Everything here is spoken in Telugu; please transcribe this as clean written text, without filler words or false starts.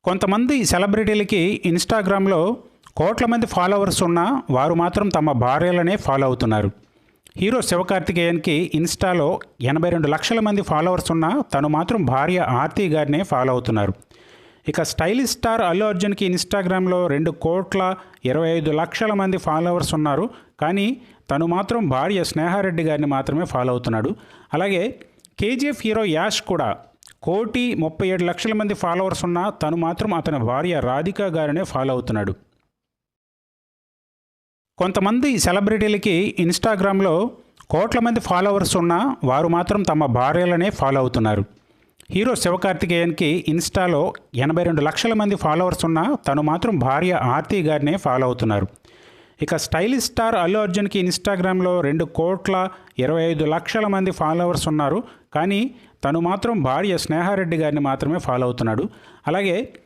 కొంతమంది సెలబ్రిటీలకి ఇన్స్టాగ్రామ్లో కోట్ల మంది ఫాలోవర్స్ ఉన్నా వారు మాత్రం తమ భార్యలనే ఫాలో అవుతున్నారు. హీరో శివకార్తికేయన్కి ఇన్స్టాలో 82 లక్షల మంది ఫాలోవర్స్ ఉన్నా తను మాత్రం భార్య ఆర్తి గారినే ఫాలో అవుతున్నారు. ఇక స్టైలిష్ స్టార్ అల్లు అర్జున్కి ఇన్స్టాగ్రామ్లో 2,25,00,000 మంది ఫాలోవర్స్ ఉన్నారు. కానీ తను మాత్రం భార్య స్నేహారెడ్డి గారిని మాత్రమే ఫాలో అవుతున్నాడు. అలాగే కేజీఎఫ్ హీరో యాష్ కూడా 1,37,00,000 మంది ఫాలోవర్స్ ఉన్నా తను మాత్రం అతని భార్య రాధికా గారినే ఫాలో అవుతున్నాడు. కొంతమంది సెలబ్రిటీలకి ఇన్స్టాగ్రామ్లో కోట్ల మంది ఫాలోవర్స్ ఉన్నా వారు మాత్రం తమ భార్యలనే ఫాలో అవుతున్నారు. హీరో శివకార్తికేయన్కి ఇన్స్టాలో 82 లక్షల మంది ఫాలోవర్స్ ఉన్నా తను మాత్రం భార్య ఆర్తి గారినే ఫాలో అవుతున్నారు. ఇక స్టైలిష్ స్టార్ అల్లు అర్జున్కి ఇన్స్టాగ్రామ్లో 2,25,00,000 మంది ఫాలోవర్స్ ఉన్నారు. కానీ తను మాత్రం భార్య స్నేహారెడ్డి గారిని మాత్రమే ఫాలో అవుతున్నాడు. అలాగే